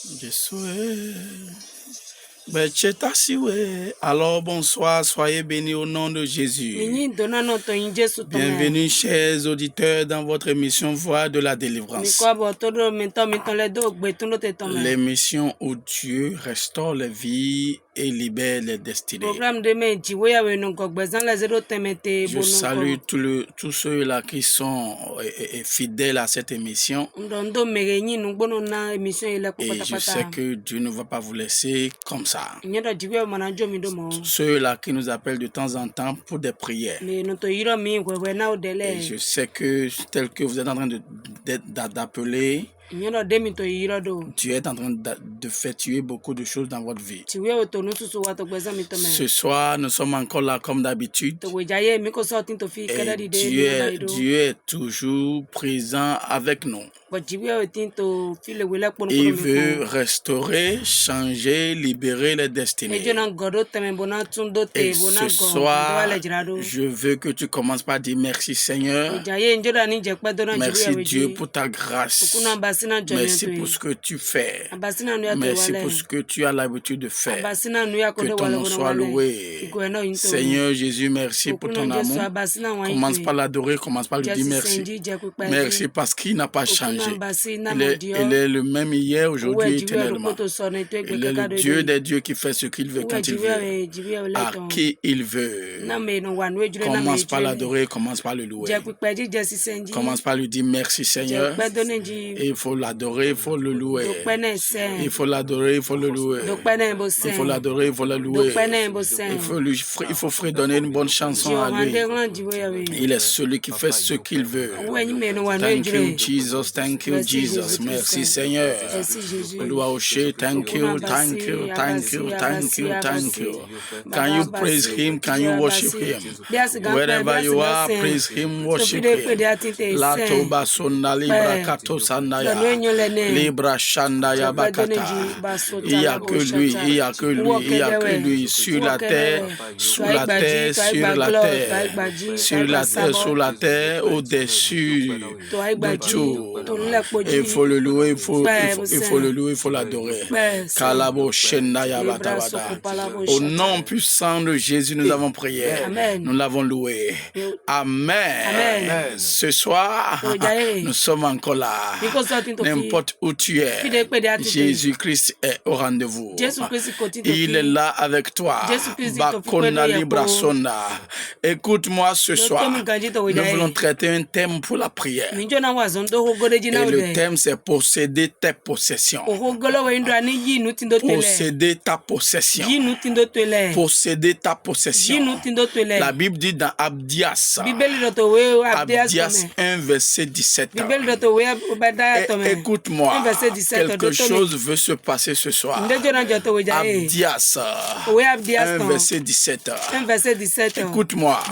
Je souhaite. Alors bonsoir, soyez bénis au nom de Jésus. Bienvenue chers auditeurs dans votre émission Voix de la délivrance. L'émission où Dieu restaure les vies et libère les destinées. Je salue tous ceux-là qui sont fidèles à cette émission. Et je sais que Dieu ne va pas vous laisser comme ça. Ceux-là qui nous appellent de temps en temps pour des prières. Et je sais que tel que vous êtes en train d'appeler, Dieu est en train d'effectuer beaucoup de choses dans votre vie. Ce soir, nous sommes encore là comme d'habitude. Dieu est toujours présent avec nous. Il veut restaurer, changer, libérer les destinées. Et ce soir, je veux que tu commences par dire merci Seigneur. Merci Dieu pour ta grâce. Merci pour ce que tu fais. Merci pour ce que tu as l'habitude de faire. Que ton nom soit loué. Seigneur Jésus, merci pour ton amour. Commence par l'adorer, commence par lui dire merci. Merci parce qu'il n'a pas changé. Il est le même hier, aujourd'hui, éternellement. Il est le Dieu des dieux qui fait ce qu'il veut quand il veut, à qui il veut. Commence par l'adorer, commence par le louer. Commence par lui dire merci Seigneur. Et il faut l'adorer, il faut le louer. Il faut l'adorer, il faut le louer. Il faut l'adorer, il faut le louer. Il faut fredonner une bonne chanson à lui. Il est celui qui fait ce qu'il veut. Thank you Jesus, thank you Jesus. Merci Seigneur. Thank you, thank you, thank you, thank you, thank you. Can you praise him? Can you worship him? Wherever you are, praise him, worship him. La toba sonna libra kato sandaya. Libra shandaya bakata. Il n'y a que lui, il n'y a que lui, il n'y a que lui. Sur la terre, sous la terre, sur la terre. Sur la terre, sous la terre, au-dessus de tout. Il faut le louer, il faut le louer, il faut l'adorer. Au nom puissant de Jésus, nous avons prié. Nous l'avons loué. Amen. Ce soir, nous sommes encore là. N'importe où tu es, Jésus-Christ est au rendez-vous. Il est là avec toi. Écoute-moi ce soir. Nous voulons traiter un thème pour la prière. Et le thème, c'est posséder tes possessions. Posséder ta possession. Posséder ta possession. La Bible dit dans Abdias 1, verset 17. Écoute-moi, quelque chose veut se passer ce soir. Abdias 1, verset 17. Écoute-moi,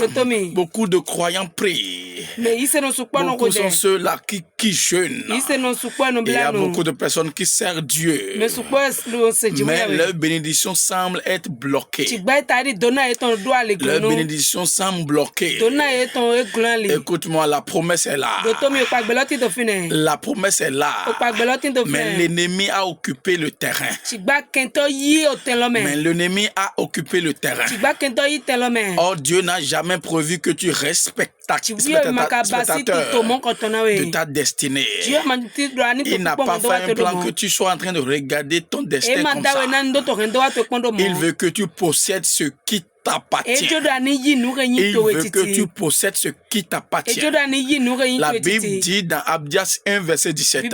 beaucoup de croyants prient. Beaucoup sont ceux-là qui jeûnent. Il y a beaucoup de personnes qui servent Dieu. Mais leur bénédiction semble être bloquée. Leur bénédiction semble bloquée. Écoute-moi, la promesse est là. La promesse est là. Mais l'ennemi a occupé le terrain. Mais l'ennemi a occupé le terrain. Or, Dieu n'a jamais prévu que tu respectes de ta destinée. Il n'a pas fait un plan que tu sois en train de regarder ton destin comme ça. Il veut que tu possèdes ce qui t'appartient. Il veut que tu possèdes ce qui t'appartient. La Bible dit dans Abdias 1, verset 17.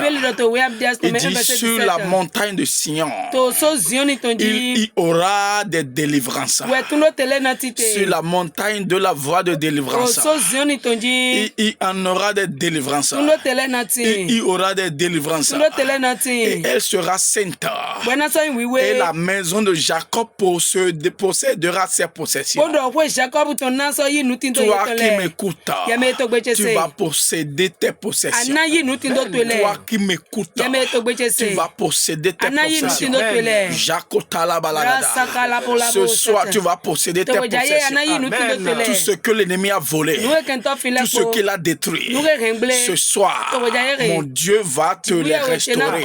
Il dit sur la montagne de Sion, il y aura des délivrances. Sur la montagne de la voie de délivrance, il y en aura des délivrances. Il y aura des délivrances. Et elle sera sainte. Et la maison de Jacob possédera ses possessions. possessions. Toi qui m'écoutes, tu vas posséder tes possessions. Toi qui m'écoutes, tu vas posséder tes possessions. Ce soir, tu vas posséder tes possessions. Tout ce que l'ennemi a volé, tout ce qu'il a détruit, ce soir, mon Dieu va te les restaurer.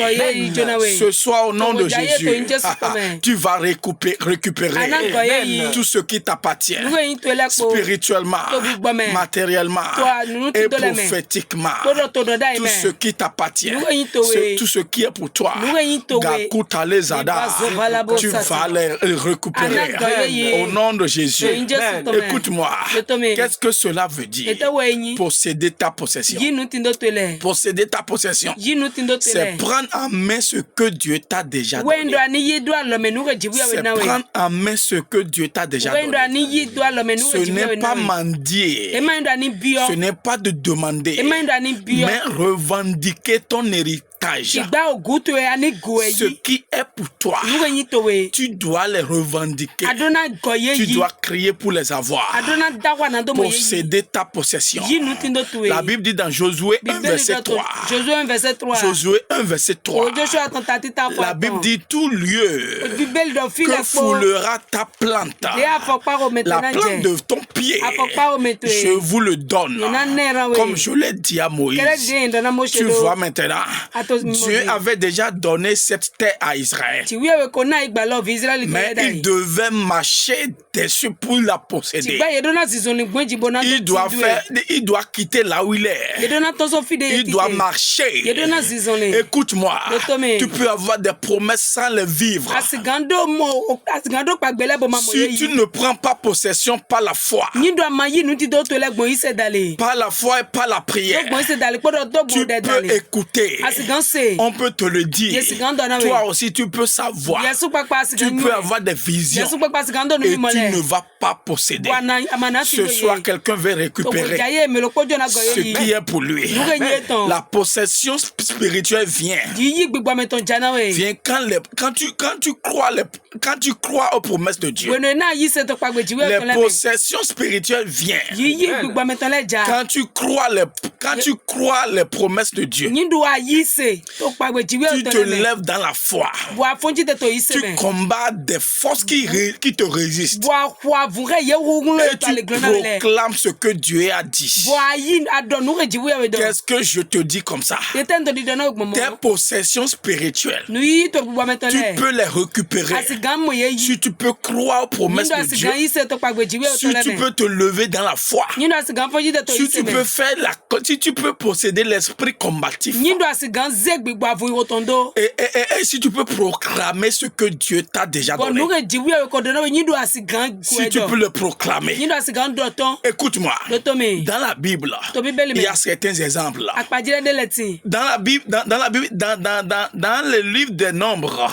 Ce soir, au nom de Jésus, tu vas récupérer tout ce qui t'appartient, spirituellement, matériellement et prophétiquement. Tout ce qui t'appartient, tout ce qui est pour toi, tu vas les récupérer au nom de Jésus. Écoute-moi, qu'est-ce que cela veut dire? Posséder ta possession. Posséder ta possession, c'est prendre en main ce que Dieu t'a déjà donné. C'est prendre en main ce que Dieu t'a déjà donné. Ce n'est pas mendier, ce n'est pas de demander, mais revendiquer ton héritage. Ce qui est pour toi, tu dois les revendiquer. Tu dois crier pour les avoir. Posséder ta possession. La Bible dit dans Josué 1 verset 3. Josué 1 verset 3. La Bible dit tout lieu que foulera ta plante, la plante de ton pied, je vous le donne. Comme je l'ai dit à Moïse. Tu vois maintenant, Dieu avait déjà donné cette terre à Israël. Mais il devait marcher dessus pour la posséder. Il doit quitter là où il est. Il doit marcher. Écoute-moi, tu peux avoir des promesses sans les vivre. Si tu ne prends pas possession par la foi, par la foi et par la prière, tu peux écouter. On peut te le dire. Toi aussi, tu peux savoir. Tu peux avoir des visions. Et tu ne vas pas posséder. Ce soir, quelqu'un veut récupérer ce qui est pour lui. La possession spirituelle vient. Quand tu crois aux promesses de Dieu. Les possessions spirituelles viennent. Quand tu crois les promesses de Dieu. Tu te lèves dans la foi. Tu combats des forces qui te résistent. Et tu proclames ce que Dieu a dit. Qu'est-ce que je te dis comme ça? Tes possessions spirituelles, tu peux les récupérer. Si tu peux croire aux promesses de Dieu, si tu peux te lever dans la foi, si tu peux posséder l'esprit combatif, et si tu peux proclamer ce que Dieu t'a déjà donné, si tu peux le proclamer, écoute-moi, dans la Bible, il y a certains exemples. Dans la Bible, dans le livre des Nombres,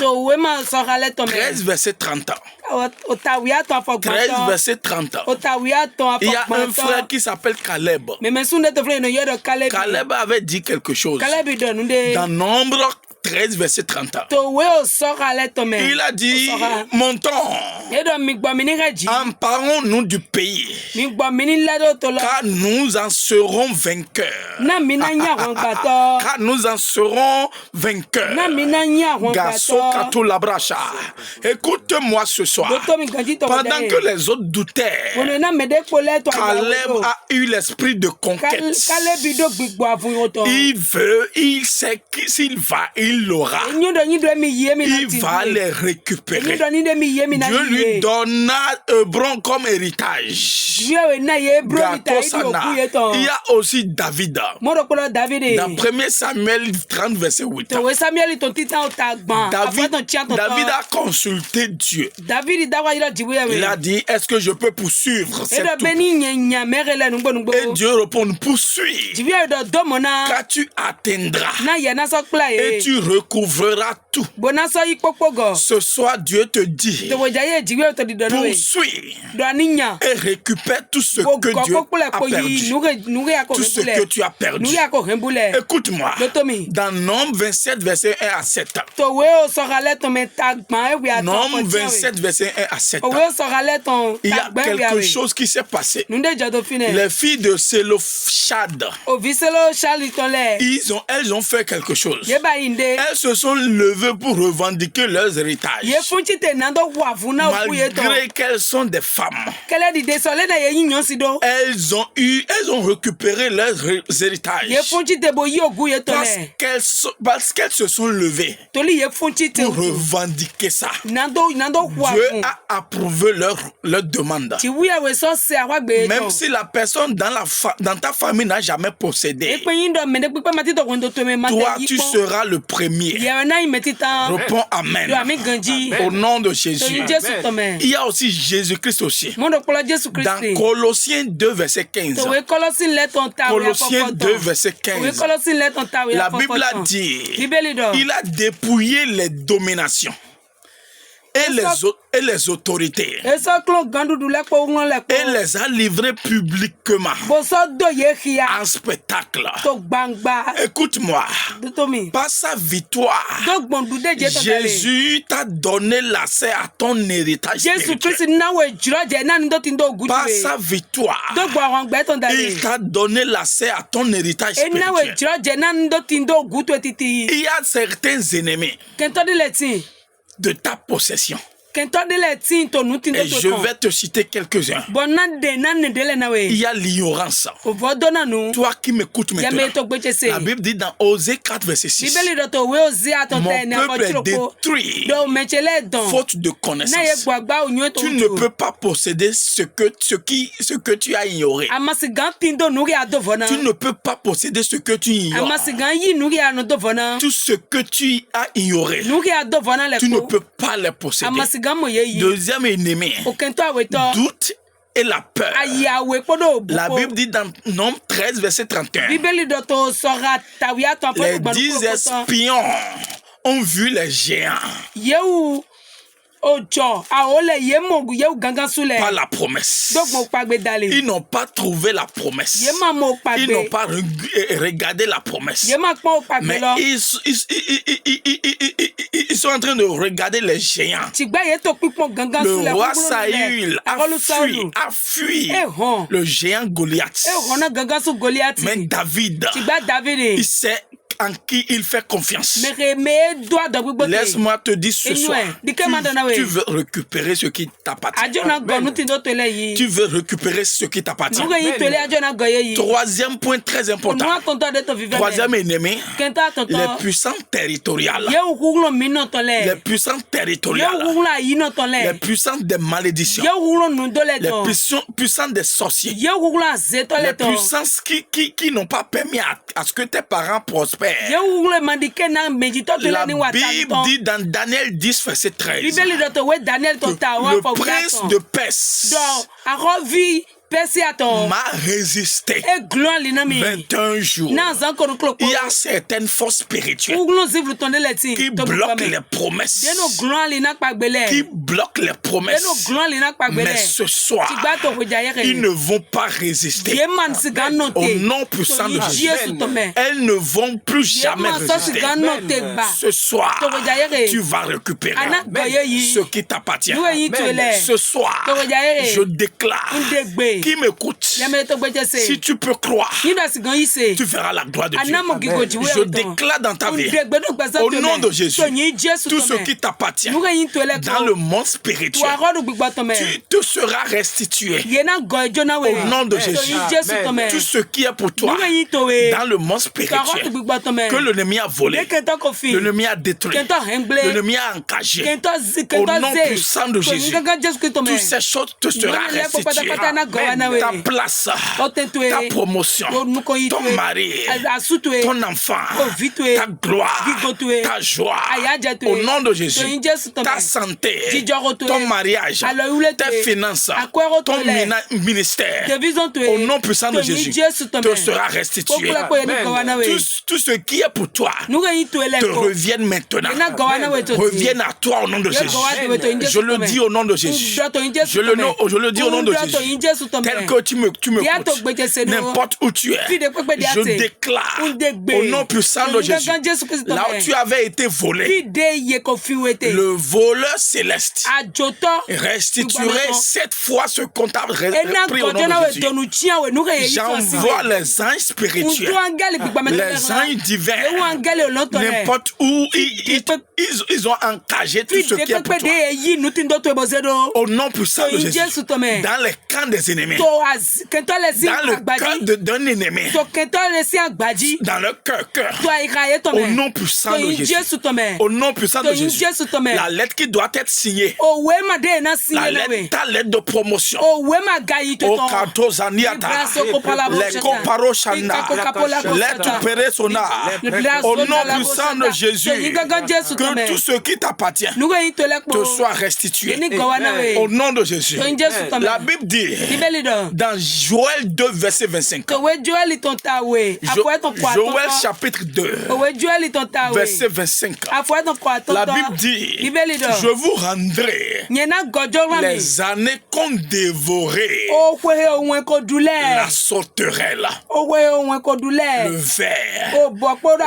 13 verset 30. 13 verset 30. Il y a un frère qui s'appelle Caleb. Caleb avait dit quelque chose. Dans Nombre 13 verset 30. Il a dit, montons, emparons-nous du pays, car nous en serons vainqueurs. Car nous en serons vainqueurs. Écoute-moi ce soir. Pendant que les autres doutaient, Caleb a eu l'esprit de conquête. Il sait que s'il va, il l'aura. Il va les récupérer. Dieu lui donna Hébron comme héritage. Il y a aussi David. Dans 1 Samuel 30 verset 8. David a consulté Dieu. Il a dit, est-ce que je peux poursuivre cette troupe? Et Dieu répond, poursuis, car tu atteindras et tu recouvrera tout. Ce soir, Dieu te dit, poursuis et récupère tout ce que Dieu a perdu, tout ce que tu as perdu. Écoute-moi, dans Nombre 27, verset 1 à 7. Nombre 27, verset 1 à 7. Il y a quelque chose qui s'est passé. Les filles de Sélophchad, elles ont fait quelque chose. Elles se sont levées pour revendiquer leurs héritages. Malgré qu'elles sont des femmes, elles ont récupéré leurs héritages parce qu'elles se sont levées pour revendiquer ça. Dieu a approuvé leur demande. Même si la personne dans ta famille n'a jamais possédé, toi tu seras le premier. Réponds Amen. Au nom de Jésus. Il y a aussi Jésus-Christ aussi. Dans Colossiens 2, verset 15. Colossiens 2, verset 15. La Bible a dit, il a dépouillé les dominations et les autorités et les a livrés publiquement en spectacle. Écoute-moi, par sa victoire, Jésus t'a donné l'accès à ton héritage spirituel. Par sa victoire, il t'a donné l'accès à ton héritage spirituel. Il y a certains ennemis de ta possession. Et je vais te citer quelques-uns. Il y a l'ignorance. Toi qui m'écoutes maintenant, la Bible dit dans Osée 4, verset 6, mon peuple est détruit faute de connaissance. Tu ne peux pas posséder ce que tu as ignoré. Tu ne peux pas posséder ce que tu ignores. Tout ce que tu as ignoré, tu ne peux pas le posséder. Deuxième ennemi, doute et la peur. La Bible dit dans Nombre 13, verset 31, les 10 espions ont vu les géants par la promesse. Ils n'ont pas trouvé la promesse. Ils n'ont pas regardé la promesse. Mais ils sont en train de regarder les géants. Le roi Saül a fui le géant Goliath. Mais David, il sait en qui il fait confiance. Laisse-moi te dire ce soir, tu veux récupérer ce qui t'appartient. Tu veux récupérer ce qui t'appartient. Troisième point très important. Troisième ennemi, les puissants territoriales. Les puissants territoriales. Les puissants des malédictions. Les puissants des sorciers. Les puissants qui n'ont pas permis à ce que tes parents prospèrent. La Bible dit dans Daniel 10, verset 13, le prince de Perse m'a résisté 21 jours. Il y a certaines forces spirituelles qui bloquent les promesses. Qui bloquent les promesses. Mais ce soir, ils ne vont pas résister. Au nom puissant de Jésus, elles ne vont plus jamais résister. Ce soir, tu vas récupérer ce qui t'appartient. Ce soir, je déclare, qui m'écoute, si tu peux croire, tu verras la gloire de Dieu. Je déclare dans ta vie, au nom de Jésus, tout ce qui t'appartient dans le monde spirituel, tu te seras restitué. Au nom de Jésus, tout ce qui est pour toi dans le monde spirituel, que l'ennemi a volé, l'ennemi a détruit, l'ennemi a engagé, au nom puissant de Jésus, toutes ces choses te seront restituées. ta place, ta promotion, ton mari, ton enfant, ta gloire, ta joie, au nom de Jésus, ta santé, ton mariage, tes finances, ton ministère, au nom puissant de Jésus, te sera restitué. Tout ce qui est pour toi te revienne maintenant. Revienne à toi au nom de Jésus. Je le dis au nom de Jésus. Je le dis au nom de Jésus. Tel que tu me écoutes, n'importe où tu es, je déclare au nom puissant de Jésus, là où tu avais été volé, le voleur céleste restituerait 7 fois ce comptable pris au nom de Jésus. J'envoie les anges spirituels, les anges divins, n'importe où ils ont encagé tout ce qui est pour toi. Au nom puissant de Jésus, dans les camps des ennemis, dans le cœur d'un ennemi, dans le cœur, au nom puissant de Jésus, au nom puissant de Jésus, la lettre qui doit être signée, ta lettre de promotion, au Katozaniata, les Koparoshana, lettre Peresona, au nom puissant de Jésus, que tout ce qui t'appartient te soit restitué. Au nom de Jésus. La Bible dit dans Joël 2 verset 25. Joël chapitre 2 verset 25. La Bible dit, je vous rendrai les années qu'on dévorait, la sauterelle, le ver,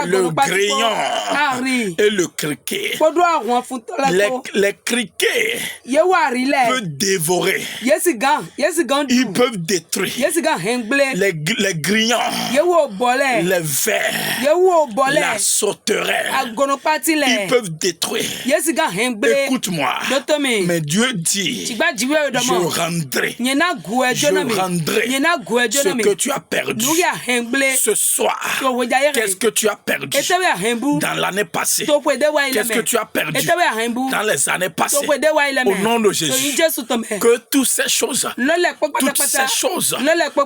le grillon et le criquet. Les criquets peuvent dévorer. Ils peuvent détruire. Les grillons, les vers, la sauterelle, ils peuvent détruire. Écoute-moi, mais Dieu dit, je rendrai ce que tu as perdu ce soir. Qu'est-ce que tu as perdu dans l'année passée? Qu'est-ce que tu as perdu dans les années passées? Au nom de Jésus, que toutes ces choses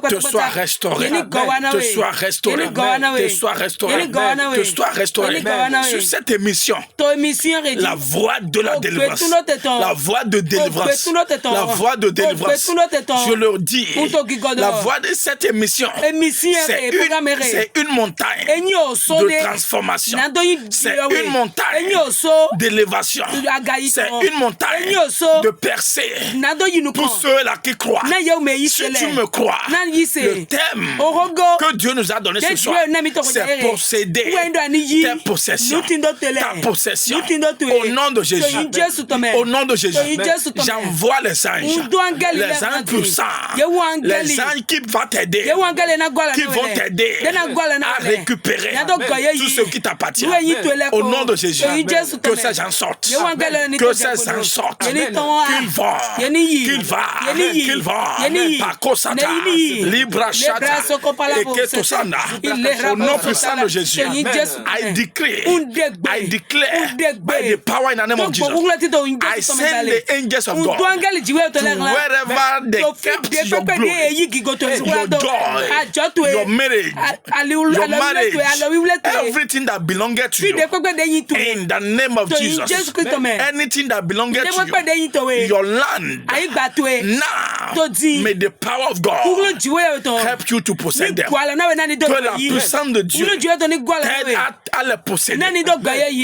te soient restaurées, te soient restaurées, te soient restaurées, te soient restaurées. Sur cette émission, la voix de la délivrance, la voix de délivrance, la voix de délivrance, je leur dis, la voix de cette émission, c'est une montagne de transformation, c'est une montagne d'élévation, c'est une montagne de percée pour ceux-là qui croient. Si tu me crois, le thème que Dieu nous a donné ce soir, c'est posséder tes possessions, ta possession. Au nom de Jésus, au nom de Jésus, j'envoie les anges puissants, les anges qui vont t'aider, à récupérer tout ce qui t'appartient. Au nom de Jésus, que ces gens sortent, que ces anges sortent, qu'ils vont, Pakosata, Libra Shata, et Ketosana. Au nom puissant de Jésus, I declare by the power in the name of Jesus, I send the angels of God to wherever they kept your glory, your joy, your marriage, everything that belonged to you, in the name of Jesus, anything that belonged to you, your land, now, may the power of God help you to possess them. Que la puissance de Dieu t'aide à les posséder.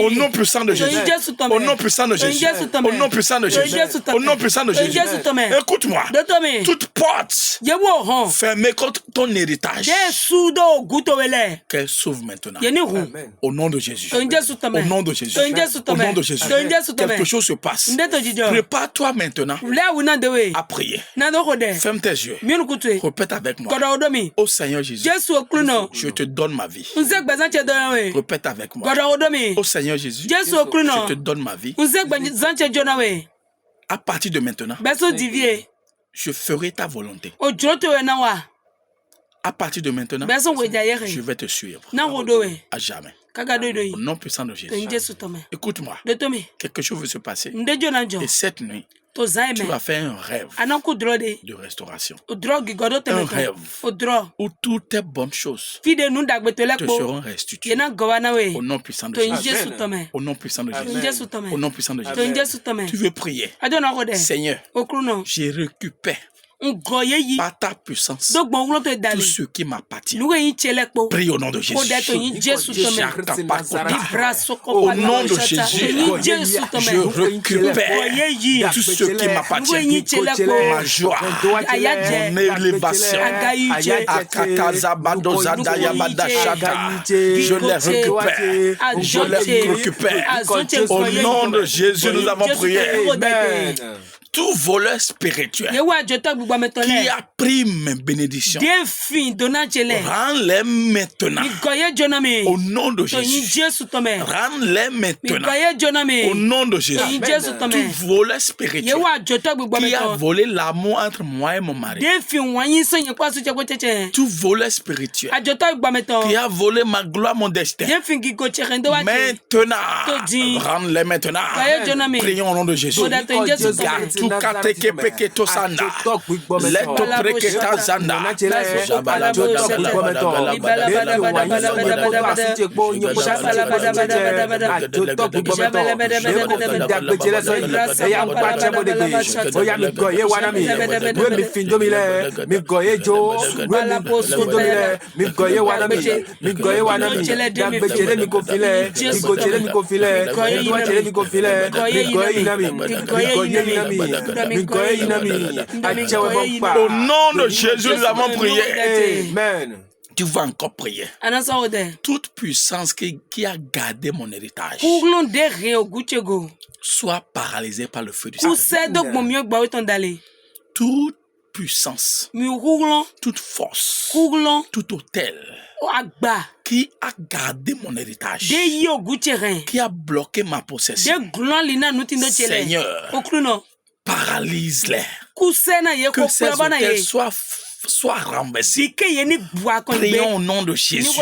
Au nom puissant de Jésus. Au nom puissant de Jésus. Au nom puissant de Jésus. Au nom puissant de Jésus. Écoute-moi. Toute porte fermée contre ton héritage, qu'elle s'ouvre maintenant. Au nom de Jésus. Au nom de Jésus. Au nom de Jésus. Quelque chose se passe. Prépare-toi maintenant à prier. Ferme tes yeux. Répète avec moi. Ô Seigneur Jésus, je te donne ma vie. Répète avec moi. Ô Seigneur Jésus, je te donne ma vie. À partir de maintenant, je ferai ta volonté. À partir de maintenant, je vais te suivre à jamais. Au nom puissant de Jésus. Écoute-moi. Quelque chose veut se passer. Et cette nuit, tu vas faire un rêve de restauration. Un rêve où toutes tes bonnes choses te seront restituées. Au nom puissant de Jésus. Au nom puissant de Jésus. Au nom puissant de Jésus. Tu veux prier. Seigneur, je récupère par ta puissance tout ce qui m'appartient. Prie au nom de Jésus. Au nom de Jésus, je récupère tout ce qui m'appartient. Ma joie, mon élévation. Je les récupère. Je les récupère. Au nom de Jésus, nous avons prié. Amen. Tout voleur spirituel qui a pris mes bénédictions, rends-les maintenant. Au nom de Jésus. Rends-les maintenant. Au nom de Jésus. Tout voleur spirituel qui a volé l'amour entre moi et mon mari. Tout voleur spirituel qui a volé ma gloire, mon destin. Maintenant, rends-les maintenant. Prions au nom de Jésus. Tu kateke peke to sanda leto preke ta zanda jabala Au nom de Jésus, nous avons prié. Amen. Tu vas encore prier. Toute puissance qui a gardé mon héritage soit paralysée par le feu du Seigneur. Toute puissance, toute force, tout autel qui a gardé mon héritage, qui a bloqué ma possession, Seigneur, paralyse-les. Que ces hôtels soient renversés. Prions au nom de Jésus. Au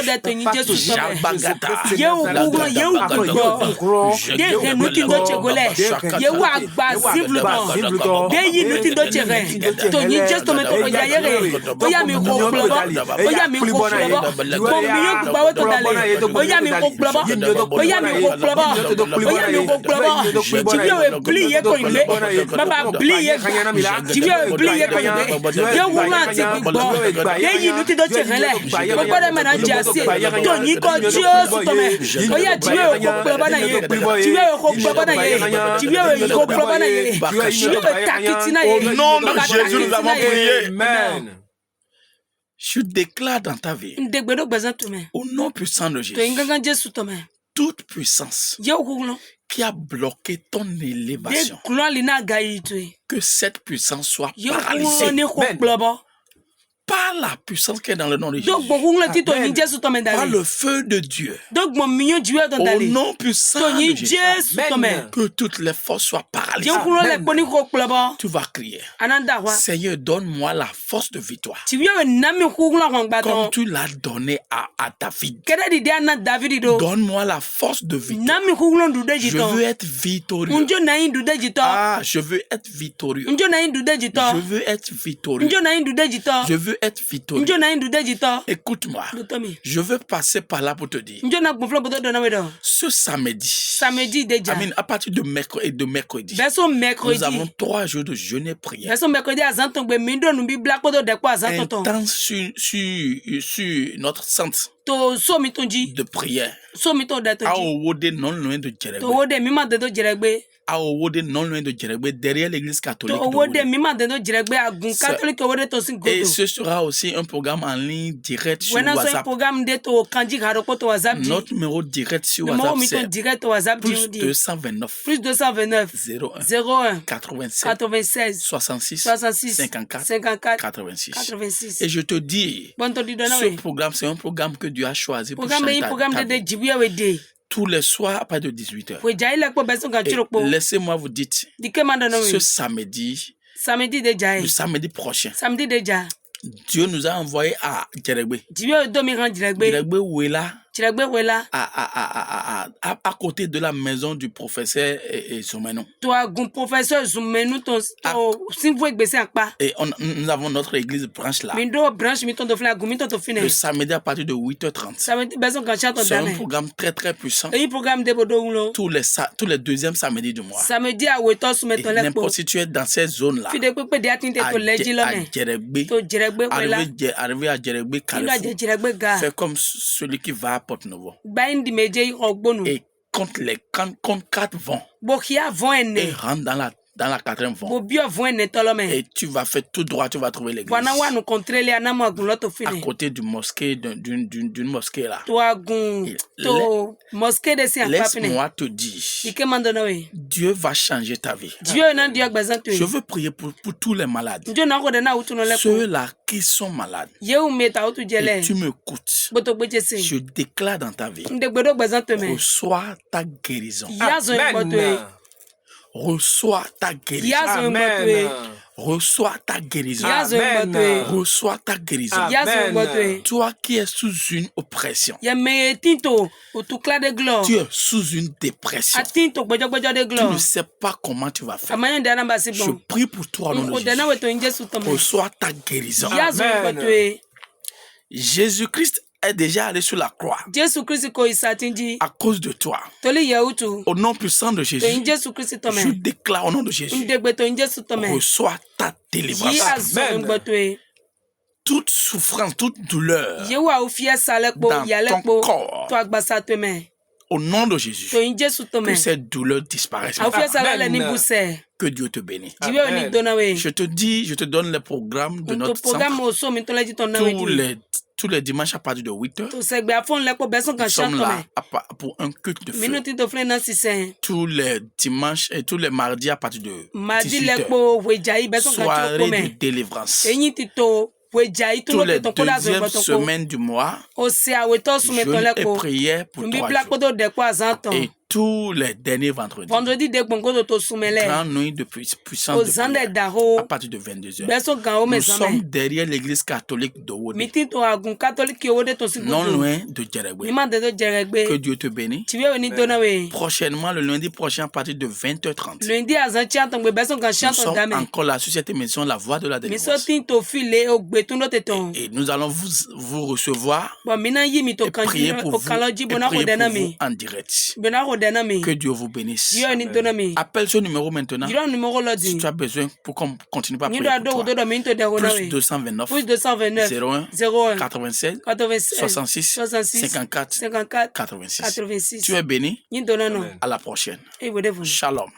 nom de Jésus, nous avons prié. Amen. Je déclare dans ta vie, au nom puissant de Jésus, toute puissance qui a bloqué ton élévation, que cette puissance soit paralysée. Par la puissance qui est dans le nom de Jésus. Par le feu de Dieu. Au nom puissant de Jésus. Que toutes les forces soient paralysées. Tu vas crier. Seigneur, donne-moi la force de victoire. Comme tu l'as donné à David. Donne-moi la force de victoire. Je veux être victorieux. Ah, je veux être victorieux. Je veux être victorieux. Je veux être victorieux. Écoute-moi. Je veux passer par là pour te dire. Ce samedi, à partir de mercredi, nous avons 3 jours de jeûne et prière. Intense sur notre centre de prière. À Owode, non loin de Djeregbe. À Owode, non loin de Djeregbe, derrière l'église catholique. Et ce sera aussi un programme en ligne direct sur WhatsApp. Notre numéro direct sur WhatsApp, c'est plus 229 01 96 66 54 86. Et je te dis, ce programme, c'est un programme que Dieu a choisi pour Chantal. Tous les soirs à partir de 18h. Laissez-moi vous dire, ce samedi, le samedi prochain, Dieu nous a envoyé à Djeregbe. Djeregbe Ouela, à côté de la maison du professeur Zoumenou. Et nous avons notre église branche là. Le samedi à partir de 8h30. C'est un programme très très puissant. Tous les deuxièmes samedis du mois. N'importe si tu es dans ces zones-là, à Djerebé, arriver à Djerebé, Carrefour, fais comme celui qui va à Porte-Nouveau. Et compte 4 vents. Et rentre dans la 4e vent. Et tu vas faire tout droit, tu vas trouver l'église. À côté du mosquée, d'une mosquée là. Laisse-moi te dire, Dieu va changer ta vie. Je veux prier pour tous les malades. Ceux-là qui sont malades. Et tu m'écoutes. Je déclare dans ta vie. Reçois ta guérison. Amen. Reçois ta guérison. Amen. Reçois ta guérison. Amen. Reçois ta guérison. Amen. Toi qui es sous une oppression. Tu es sous une dépression. Tu ne sais pas comment tu vas faire. Je prie pour toi au nom de Jésus. Reçois ta guérison. Amen. Jésus-Christ est déjà allé sur la croix à cause de toi. Au nom puissant de Jésus, je déclare au nom de Jésus, reçois ta délivrance. Amen. Toute souffrance, toute douleur dans ton corps, au nom de Jésus, que cette douleur disparaisse. Amen. Que Dieu te bénisse. Amen. Je te donne les programmes de notre centre. Tous les dimanches à partir de 8h, nous sommes là pour un culte de feu. Tous les dimanches et tous les mardis à partir de 18h, soirée de délivrance. Tous les deuxièmes semaines du mois, jeûne et prière pour 3 jours. Et tous les derniers vendredis. Grande nuit de puissance de prière à partir de 22h. Nous sommes derrière l'église catholique de Wode, non loin de Djerebé. Que Dieu te bénisse. Prochainement, le lundi prochain à partir de 20h30. Nous sommes encore là sur cette émission La Voix de la Délivrance. Et nous allons vous recevoir et prier pour vous en direct. Que Dieu vous bénisse. Appelle ce numéro maintenant si tu as besoin pour qu'on continue à prier pour toi. Plus 229 01 96 66 54 86. Tu es béni. À la prochaine. Shalom.